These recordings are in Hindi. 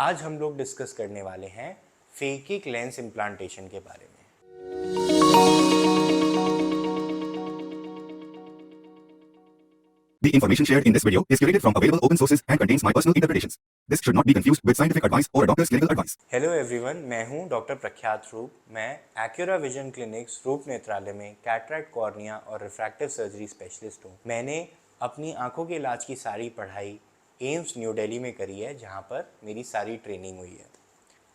आज हम लोग डिस्कस करने वाले हैं फेकिक लेंस इम्प्लांटेशन के बारे में। The information shared in this video is curated from available open sources and contains my personal interpretations. This should not be confused with scientific advice or a doctor's clinical advice. Hello everyone, मैं हूं डॉक्टर प्रख्यात रूप। मैं एक्यूरा विजन क्लिनिक्स रूप नेत्रालय में कैटरैक्ट, कॉर्निया और रिफ्रैक्टिव सर्जरी स्पेशलिस्ट हूं। मैंने अपनी आंखों के इलाज की सारी पढ़ाई एम्स न्यू दिल्ली में करी है, जहां पर मेरी सारी ट्रेनिंग हुई है।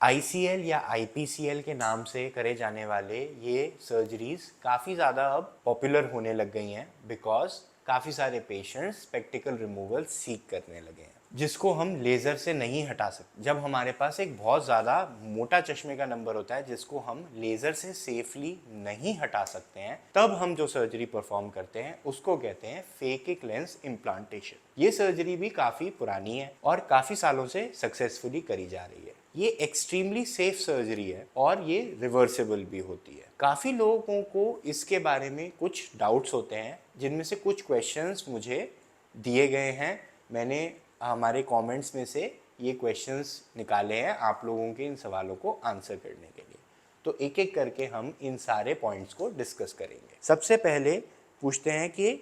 ICL या IPCL के नाम से करे जाने वाले ये सर्जरीज काफ़ी ज़्यादा अब पॉपुलर होने लग गई हैं, बिकॉज काफ़ी सारे पेशेंट्स स्पेक्टिकल रिमूवल सीख करने लगे हैं, जिसको हम लेज़र से नहीं हटा सकते। जब हमारे पास एक बहुत ज़्यादा मोटा चश्मे का नंबर होता है जिसको हम लेज़र से सेफली नहीं हटा सकते हैं, तब हम जो सर्जरी परफॉर्म करते हैं उसको कहते हैं फेकिक लेंस इम्प्लांटेशन। ये सर्जरी भी काफ़ी पुरानी है और काफ़ी सालों से सक्सेसफुली करी जा रही है। ये एक्सट्रीमली सेफ सर्जरी है और ये रिवर्सिबल भी होती है। काफ़ी लोगों को इसके बारे में कुछ डाउट्स होते हैं, जिनमें से कुछ क्वेश्चंस मुझे दिए गए हैं। मैंने हमारे कमेंट्स में से ये क्वेश्चंस निकाले हैं आप लोगों के इन सवालों को आंसर करने के लिए। तो एक एक करके हम इन सारे पॉइंट्स को डिस्कस करेंगे। सबसे पहले पूछते हैं कि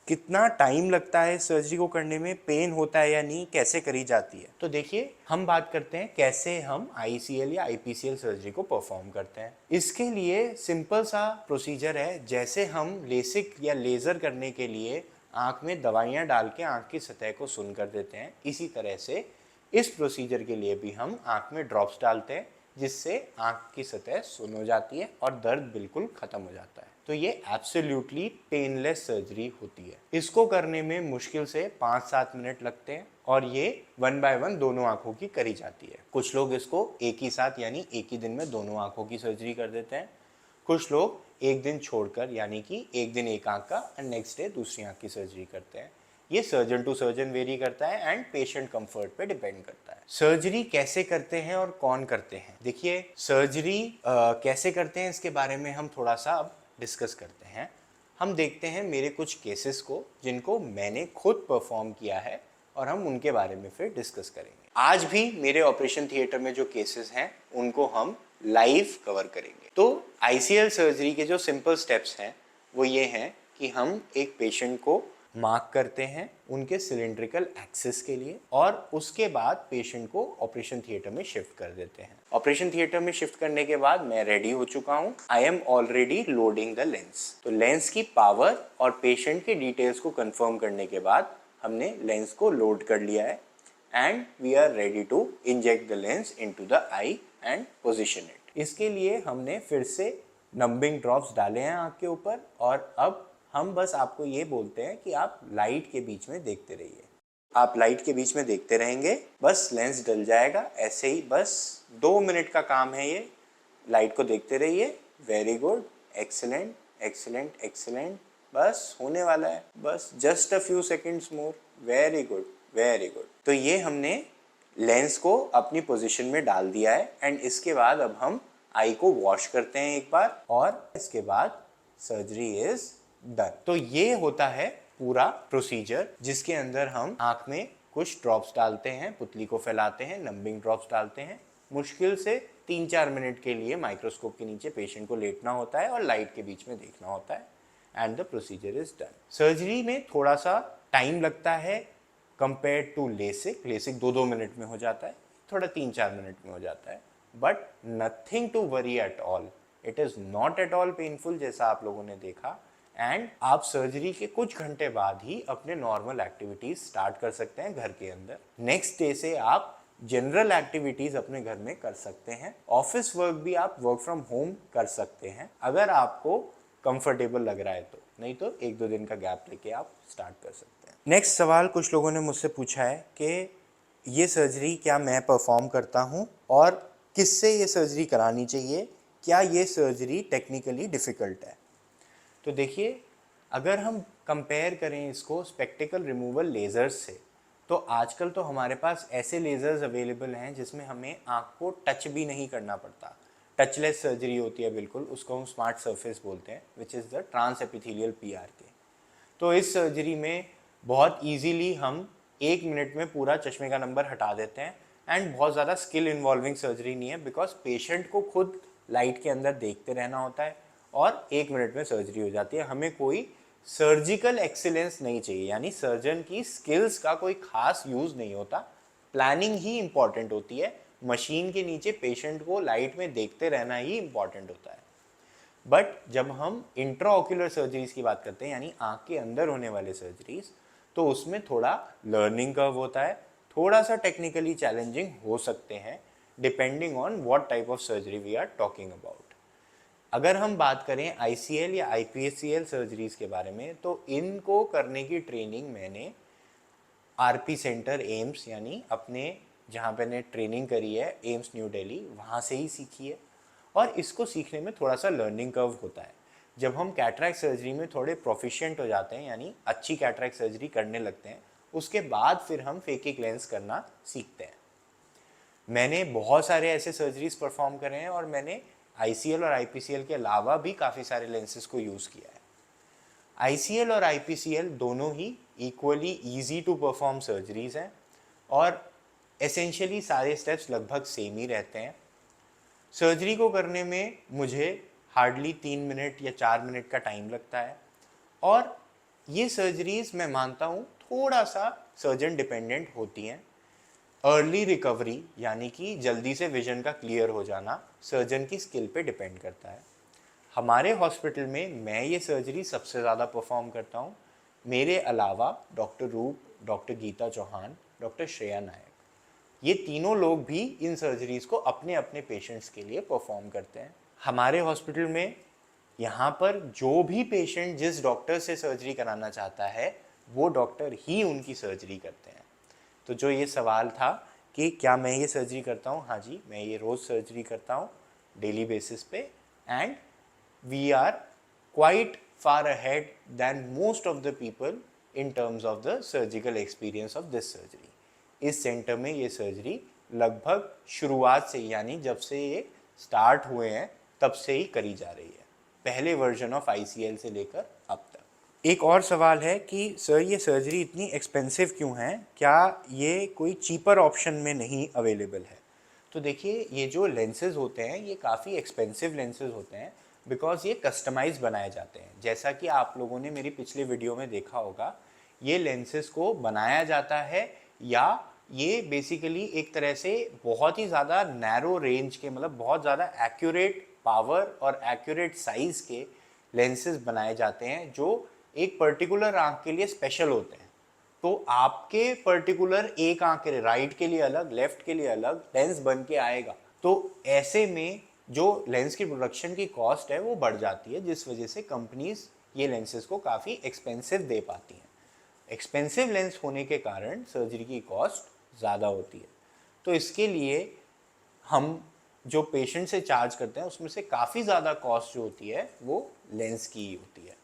कितना टाइम लगता है सर्जरी को करने में, पेन होता है या नहीं, कैसे करी जाती है। तो देखिए, हम बात करते हैं कैसे हम ICL या IPCL सर्जरी को परफॉर्म करते हैं। इसके लिए सिंपल सा प्रोसीजर है। जैसे हम लेसिक या लेज़र करने के लिए आँख में दवाइयाँ डाल के आँख की सतह को सुन्न कर देते हैं, इसी तरह से इस प्रोसीजर के लिए भी हम आँख में ड्रॉप्स डालते हैं, जिससे आँख की सतह सुन्न हो जाती है और दर्द बिल्कुल ख़त्म हो जाता है। तो ये एब्सोल्युटली पेनलेस सर्जरी होती है। इसको करने में मुश्किल से 5-7 मिनट लगते हैं और ये 1 बाय 1 दोनों आँखों की करी जाती है। कुछ लोग इसको एक ही साथ यानी एक ही दिन में दोनों आँखों की सर्जरी कर देते हैं। कुछ लोग एक दिन छोड़कर यानी कि एक दिन एक आँख का और नेक्स्ट डे दूसरी आँख की सर्जरी करते हैं। ये सर्जन टू सर्जन वेरी करता है एंड पेशेंट कंफर्ट पे डिपेंड करता है। सर्जरी कैसे करते हैं और कौन करते हैं। देखिए, सर्जरी कैसे करते हैं इसके बारे में हम थोड़ा सा अब डिस्कस करते हैं। हम देखते हैं मेरे कुछ केसेस को जिनको मैंने खुद परफॉर्म किया है और हम उनके बारे में फिर डिस्कस करेंगे। आज भी मेरे ऑपरेशन थिएटर में जो केसेस हैं उनको हम लाइव कवर करेंगे। तो ICL सर्जरी के जो सिंपल स्टेप्स हैं वो ये हैं कि हम एक पेशेंट को मार्क करते हैं उनके सिलिंड्रिकल एक्सिस के लिए और उसके बाद पेशेंट को ऑपरेशन थिएटर में शिफ्ट कर देते हैं। ऑपरेशन थिएटर में शिफ्ट करने के बाद मैं रेडी हो चुका हूँ। I am already loading the lens. तो लेंस की पावर और पेशेंट के डिटेल्स को कंफर्म करने के बाद हमने लेंस को लोड कर लिया है and we are ready to inject the lens into the eye and position it. इसके लिए हमने फिर से नंबिंग ड्रॉप्स डाले हैं आँख के ऊपर और अब हम बस आपको ये बोलते हैं कि आप लाइट के बीच में देखते रहिए। आप लाइट के बीच में देखते रहेंगे, बस लेंस डल जाएगा। ऐसे ही बस 2 मिनट का काम है ये। लाइट को देखते रहिए। Very good, excellent excellent excellent. बस होने वाला है, बस just a few seconds more. Very good very good. तो ये हमने लेंस को अपनी पोजीशन में डाल दिया है एंड इसके बाद अब हम आई को वॉश करते हैं एक बार और इसके बाद सर्जरी इज डन। तो ये होता है पूरा प्रोसीजर, जिसके अंदर हम आंख में कुछ ड्रॉप्स डालते हैं, पुतली को फैलाते हैं, नंबिंग ड्रॉप्स डालते हैं। मुश्किल से 3-4 मिनट के लिए माइक्रोस्कोप के नीचे पेशेंट को लेटना होता है और लाइट के बीच में देखना होता है and the procedure is done. Surgery में थोड़ा सा टाइम लगता है compare to LASIK. LASIK 2-2 minute में हो जाता है, थोड़ा 3-4 मिनट में हो जाता है, but nothing to worry at all. It is not at all painful जैसा आप लोगों ने देखा एंड आप सर्जरी के कुछ घंटे बाद ही अपने नॉर्मल एक्टिविटीज स्टार्ट कर सकते हैं घर के अंदर। नेक्स्ट डे से आप जनरल एक्टिविटीज अपने घर में कर सकते हैं। ऑफिस वर्क भी आप वर्क फ्रॉम होम कर सकते हैं अगर आपको कंफर्टेबल लग रहा है तो, नहीं तो 1-2 दिन का गैप लेके आप स्टार्ट कर सकते हैं। नेक्स्ट सवाल कुछ लोगों ने मुझसे पूछा है कि ये सर्जरी क्या मैं परफॉर्म करता हूँ और किससे ये सर्जरी करानी चाहिए, क्या ये सर्जरी टेक्निकली डिफ़िकल्ट है। तो देखिए, अगर हम कंपेयर करें इसको स्पेक्टिकल रिमूवल लेज़र्स से, तो आजकल तो हमारे पास ऐसे लेज़र्स अवेलेबल हैं जिसमें हमें आँख को टच भी नहीं करना पड़ता। टचलेस सर्जरी होती है बिल्कुल, उसको हम स्मार्ट सरफेस बोलते हैं, which is the trans epithelial PRK। तो इस सर्जरी में बहुत ईजीली हम 1 मिनट में पूरा चश्मे का नंबर हटा देते हैं एंड बहुत ज़्यादा स्किल इन्वॉल्विंग सर्जरी नहीं है, बिकॉज पेशेंट को खुद लाइट के अंदर देखते रहना होता है और 1 मिनट में सर्जरी हो जाती है। हमें कोई सर्जिकल एक्सीलेंस नहीं चाहिए, यानी सर्जन की स्किल्स का कोई खास यूज़ नहीं होता, प्लानिंग ही इंपॉर्टेंट होती है। मशीन के नीचे पेशेंट को लाइट में देखते रहना ही इंपॉर्टेंट होता है। बट जब हम इंट्राऑक्यूलर सर्जरीज की बात करते हैं, यानी आँख के अंदर होने वाले सर्जरीज, तो उसमें थोड़ा लर्निंग कर्व होता है, थोड़ा सा टेक्निकली चैलेंजिंग हो सकते हैं, depending on what type of surgery we are talking about. अगर हम बात करें ICL या IPCL सर्जरीज के बारे में, तो इनको करने की ट्रेनिंग मैंने RP सेंटर एम्स, यानी अपने जहाँ पे मैंने ट्रेनिंग करी है एम्स न्यू दिल्ली, वहाँ से ही सीखी है। और इसको सीखने में थोड़ा सा लर्निंग कर्व होता है। जब हम कैटरैक्ट सर्जरी में थोड़े प्रोफिशिएंट हो जाते हैं, यानी अच्छी कैटरैक्ट सर्जरी करने लगते हैं, उसके बाद फिर हम फेकिक लेंस करना सीखते हैं। मैंने बहुत सारे ऐसे सर्जरीज परफॉर्म करे हैं और मैंने ICL और IPCL के अलावा भी काफ़ी सारे लेंसेज को यूज़ किया है। ICL और IPCL दोनों ही equally easy to perform surgeries हैं और एसेंशियली सारे स्टेप्स लगभग सेम ही रहते हैं। सर्जरी को करने में मुझे हार्डली 3 मिनट या 4 मिनट का टाइम लगता है और ये सर्जरीज मैं मानता हूँ थोड़ा सा सर्जन डिपेंडेंट होती हैं। अर्ली रिकवरी, यानी कि जल्दी से विजन का क्लियर हो जाना, सर्जन की स्किल पे डिपेंड करता है। हमारे हॉस्पिटल में मैं ये सर्जरी सबसे ज़्यादा परफॉर्म करता हूँ। मेरे अलावा डॉक्टर रूप, डॉक्टर गीता चौहान, डॉक्टर श्रेया नायक, ये तीनों लोग भी इन सर्जरीज को अपने अपने पेशेंट्स के लिए परफॉर्म करते हैं। हमारे हॉस्पिटल में यहाँ पर जो भी पेशेंट जिस डॉक्टर से सर्जरी कराना चाहता है, वो डॉक्टर ही उनकी सर्जरी करते हैं। तो जो ये सवाल था कि क्या मैं ये सर्जरी करता हूँ, हाँ जी, मैं ये रोज़ सर्जरी करता हूँ डेली बेसिस पे, and we are quite far ahead than most of the people in terms of the surgical experience of this surgery. इस सेंटर में ये सर्जरी लगभग शुरुआत से, यानी जब से ये स्टार्ट हुए हैं तब से ही करी जा रही है, पहले वर्जन ऑफ ICL से लेकर अब तक। एक और सवाल है कि सर ये सर्जरी इतनी एक्सपेंसिव क्यों है, क्या ये कोई चीपर ऑप्शन में नहीं अवेलेबल है? तो देखिए, ये जो लेंसेज होते हैं ये काफ़ी एक्सपेंसिव लेंसेज होते हैं, बिकॉज ये कस्टमाइज बनाए जाते हैं। जैसा कि आप लोगों ने मेरी पिछले वीडियो में देखा होगा, ये लेंसेज को बनाया जाता है, या ये बेसिकली एक तरह से बहुत ही ज़्यादा नैरो रेंज के, मतलब बहुत ज़्यादा एक्यूरेट पावर और एक्यूरेट साइज़ के लेंसेज बनाए जाते हैं, जो एक पर्टिकुलर आंख के लिए स्पेशल होते हैं। तो आपके पर्टिकुलर एक आंख के लिए, राइट के लिए अलग, लेफ्ट के लिए अलग लेंस बन के आएगा। तो ऐसे में जो लेंस की प्रोडक्शन की कॉस्ट है वो बढ़ जाती है, जिस वजह से कंपनीज ये लेंसेज को काफ़ी एक्सपेंसिव दे पाती हैं। एक्सपेंसिव लेंस होने के कारण सर्जरी की कॉस्ट ज़्यादा होती है। तो इसके लिए हम जो पेशेंट से चार्ज करते हैं उसमें से काफ़ी ज़्यादा कॉस्ट जो होती है वो लेंस की ही होती है।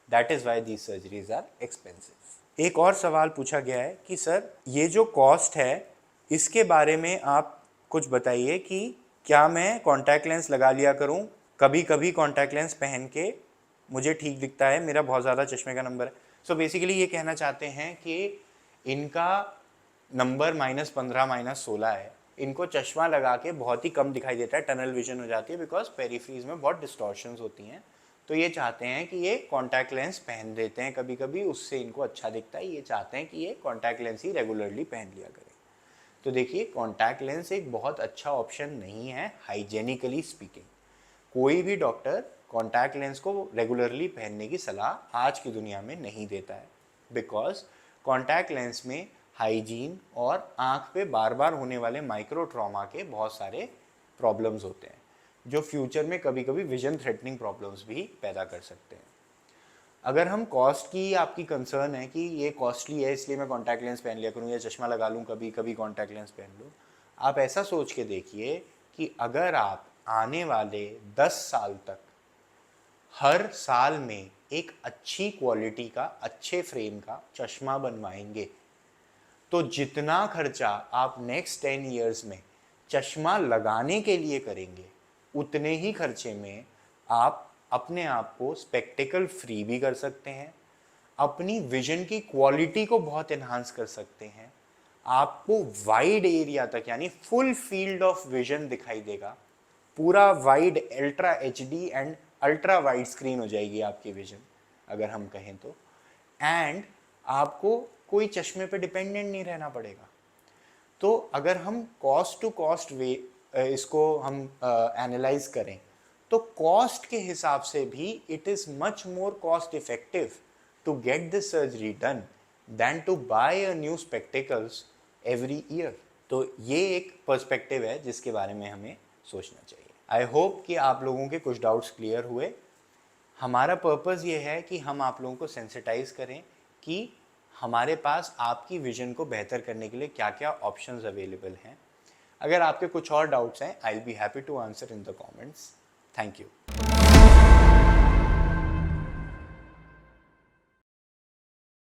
That is why these surgeries are expensive. एक और सवाल पूछा गया है कि सर ये जो कॉस्ट है इसके बारे में आप कुछ बताइए कि क्या मैं कॉन्टैक्ट लेंस लगा लिया करूं? कभी कभी कॉन्टैक्ट लेंस पहन के मुझे ठीक दिखता है, मेरा बहुत ज़्यादा चश्मे का नंबर है। सो बेसिकली ये कहना चाहते हैं कि इनका नंबर -15 -16 है, इनको चश्मा लगा के बहुत ही कम दिखाई देता है, टनल विजन हो जाती है, बिकॉज पेरिफ्रीज में बहुत डिस्टॉर्शंस होती हैं। तो ये चाहते हैं कि ये कॉन्टैक्ट लेंस पहन देते हैं कभी कभी, उससे इनको अच्छा दिखता है। ये चाहते हैं कि ये कॉन्टैक्ट लेंस ही रेगुलरली पहन लिया करें। तो देखिए, कॉन्टैक्ट लेंस एक बहुत अच्छा ऑप्शन नहीं है हाइजेनिकली स्पीकिंग। कोई भी डॉक्टर कॉन्टैक्ट लेंस को रेगुलरली पहनने की सलाह आज की दुनिया में नहीं देता है, बिकॉज कॉन्टैक्ट लेंस में हाइजीन और आँख पे बार बार होने वाले माइक्रो ट्रॉमा के बहुत सारे प्रॉब्लम्स होते हैं, जो फ्यूचर में कभी कभी विजन थ्रेटनिंग प्रॉब्लम्स भी पैदा कर सकते हैं। अगर हम कॉस्ट की, आपकी कंसर्न है कि ये कॉस्टली है इसलिए मैं कॉन्टैक्ट लेंस पहन लिया करूँ या चश्मा लगा लूँ कभी कभी कॉन्टैक्ट लेंस पहन लूँ, आप ऐसा सोच के देखिए कि अगर आप आने वाले 10 साल तक हर साल में एक अच्छी क्वालिटी का, अच्छे फ्रेम का चश्मा बनवाएंगे, तो जितना खर्चा आप नेक्स्ट 10 ईयर्स में चश्मा लगाने के लिए करेंगे, उतने ही खर्चे में आप अपने आप को स्पेक्टिकल फ्री भी कर सकते हैं, अपनी विजन की क्वालिटी को बहुत इन्हांस कर सकते हैं, आपको वाइड एरिया तक यानी फुल फील्ड ऑफ विजन दिखाई देगा। पूरा wide ultra HD and ultra wide screen हो जाएगी आपकी विजन अगर हम कहें तो। एंड आपको कोई चश्मे पे डिपेंडेंट नहीं रहना पड़ेगा। तो अगर हम कॉस्ट टू कॉस्ट वे इसको हम एनालाइज करें तो कॉस्ट के हिसाब से भी it is much more cost effective to get this surgery done than to buy a new spectacles every year. तो ये एक पर्सपेक्टिव है जिसके बारे में हमें सोचना चाहिए। आई होप कि आप लोगों के कुछ डाउट्स क्लियर हुए। हमारा पर्पज़ ये है कि हम आप लोगों को सेंसिटाइज करें कि हमारे पास आपकी विजन को बेहतर करने के लिए क्या क्या ऑप्शंस अवेलेबल हैं। अगर आपके कुछ और डाउट्स हैं, I will be happy to answer in the comments. Thank you.